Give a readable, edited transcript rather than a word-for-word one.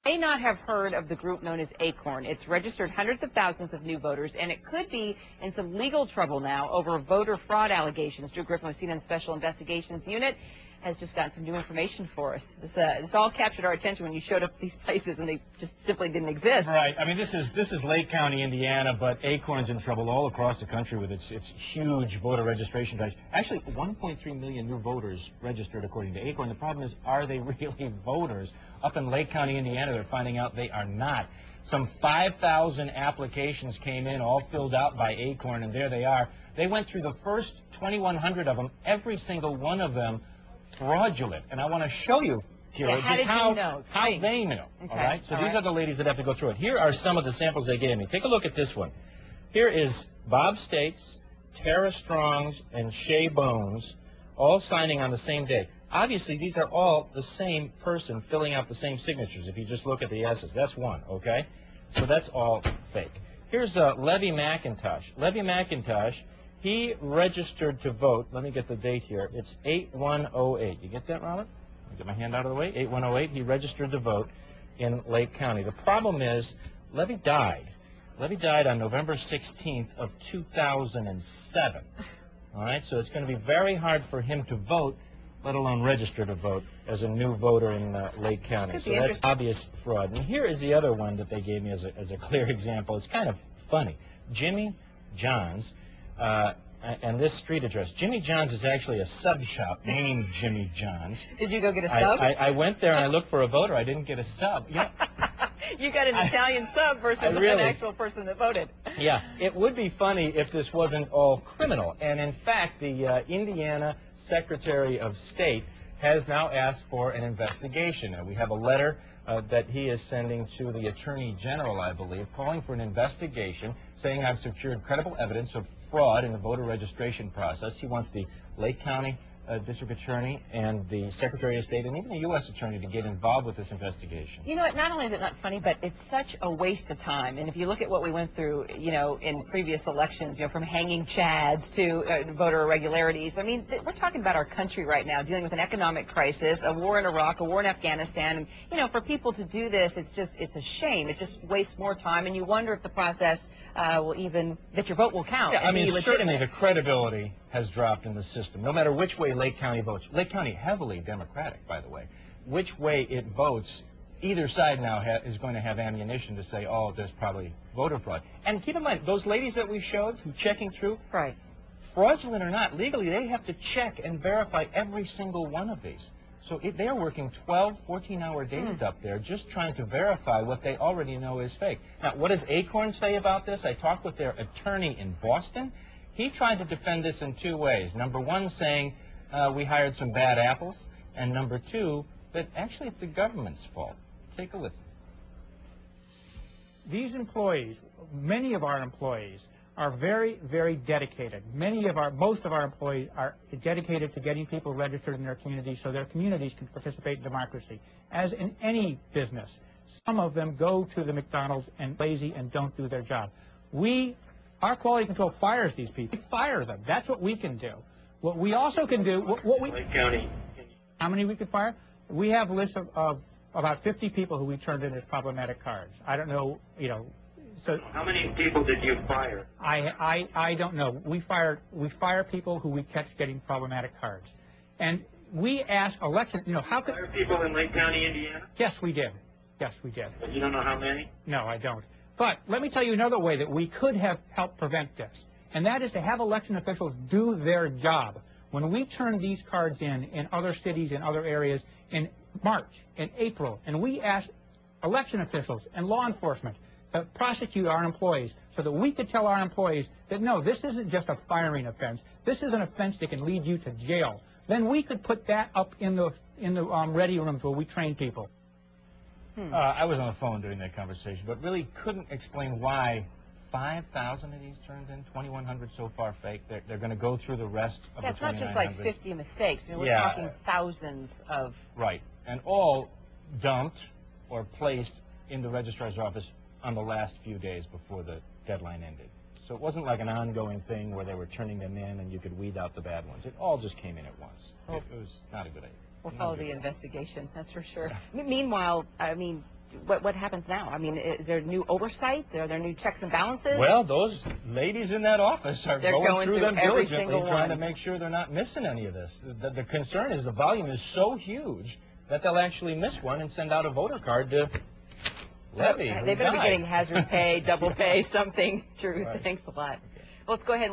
May not have heard of the group known as ACORN. It's registered hundreds of thousands of new voters, and it could be in some legal trouble now over voter fraud allegations. Drew Griffin with CNN's Special Investigations Unit has just gotten some new information for us. This all captured our attention when you showed up these places, and they just simply didn't exist. Right. I mean, this is Lake County, Indiana, but ACORN's in trouble all across the country with its huge voter registration drive. Actually, 1.3 million new voters registered according to ACORN. The problem is, are they really voters? Up in Lake County, Indiana, they're finding out they are not. Some 5,000 applications came in, all filled out by ACORN, and there they are. They went through the first 2,100 of them, every single one of them fraudulent. And I want to show you here how they know. Okay. All right. So these are the ladies that have to go through it. Here are some of the samples they gave me. Take a look at this one. Here is Bob States, Tara Strongs, and Shay Bones, all signing on the same day. Obviously, these are all the same person filling out the same signatures. If you just look at the S's, that's one. Okay. So that's all fake. Here's Levy McIntosh. Levy McIntosh. He registered to vote. Let me get the date here. It's 8108. You get that, Robert? Let me get my hand out of the way. 8108. He registered to vote in Lake County. The problem is, Levy died. Levy died on November 16th of 2007. All right, so it's going to be very hard for him to vote, let alone register to vote as a new voter in Lake County. So that's obvious fraud. And here is the other one that they gave me as a clear example. It's kind of funny. Jimmy Johns. And this street address. Jimmy John's is actually a sub shop named Jimmy John's. Did you go get a sub? I went there and I looked for a voter. I didn't get a sub. Yeah. You got an Italian sub versus an actual person that voted. Yeah. It would be funny if this wasn't all criminal. And in fact, the Indiana Secretary of State has now asked for an investigation. We have a letter that he is sending to the Attorney General, I believe, calling for an investigation, saying I've secured credible evidence of fraud in the voter registration process. He wants the Lake County District Attorney and the Secretary of State and even the U.S. Attorney to get involved with this investigation. You know what, not only is it not funny, but it's such a waste of time. And if you look at what we went through, in previous elections, from hanging chads to voter irregularities, I mean, we're talking about our country right now, dealing with an economic crisis, a war in Iraq, a war in Afghanistan. And, for people to do this, it's a shame. It just wastes more time, and you wonder if the process that your vote will count. Yeah, I mean, certainly the credibility has dropped in the system, no matter which way Lake County votes. Lake County, heavily Democratic, by the way. Which way it votes, either side now is going to have ammunition to say, oh, there's probably voter fraud. And keep in mind, those ladies that we showed who checking through, right, fraudulent or not, legally they have to check and verify every single one of these. So they are working 12, 14-hour days up there just trying to verify what they already know is fake. Now, what does ACORN say about this? I talked with their attorney in Boston. He tried to defend this in two ways. Number one, saying we hired some bad apples. And number two, that actually it's the government's fault. Take a listen. These employees, many of our employees, are very, very dedicated. Most of our employees are dedicated to getting people registered in their communities so their communities can participate in democracy. As in any business, some of them go to the McDonald's and lazy and don't do their job. Our quality control fires these people. We fire them. That's what we can do. What we also can do, how many we could fire? We have a list of about 50 people who we turned in as problematic cards. I don't know, So how many people did you fire? I don't know. We fire people who we catch getting problematic cards, and we ask election. How could fire people in Lake County, Indiana? Yes, we did. Yes, we did. But you don't know how many? No, I don't. But let me tell you another way that we could have helped prevent this, and that is to have election officials do their job. When we turn these cards in other cities, in other areas, in March, in April, and we ask election officials and law enforcement to prosecute our employees so that we could tell our employees that, no, this isn't just a firing offense. This is an offense that can lead you to jail. Then we could put that up in the ready rooms where we train people. I was on the phone during that conversation, but really couldn't explain why 5,000 of these turned in, 2,100 so far fake. They're going to go through the rest of the 2,900. It's not just like 50 mistakes. I mean, we're talking thousands of... Right, and all dumped or placed in the registrar's office on the last few days before the deadline ended. So it wasn't like an ongoing thing where they were turning them in and you could weed out the bad ones. It all just came in at once. It was not a good idea. We'll follow the investigation, that's for sure. Meanwhile, I mean, what happens now? I mean, is there new oversight? Are there new checks and balances? Well, those ladies in that office are They're going through them every diligently, single trying to one. make sure they're not missing any of this. The concern is the volume is so huge that they'll actually miss one and send out a voter card to Levy. They better be died. getting hazard pay, double pay, something. True. Right. Thanks a lot. Well, let's go ahead.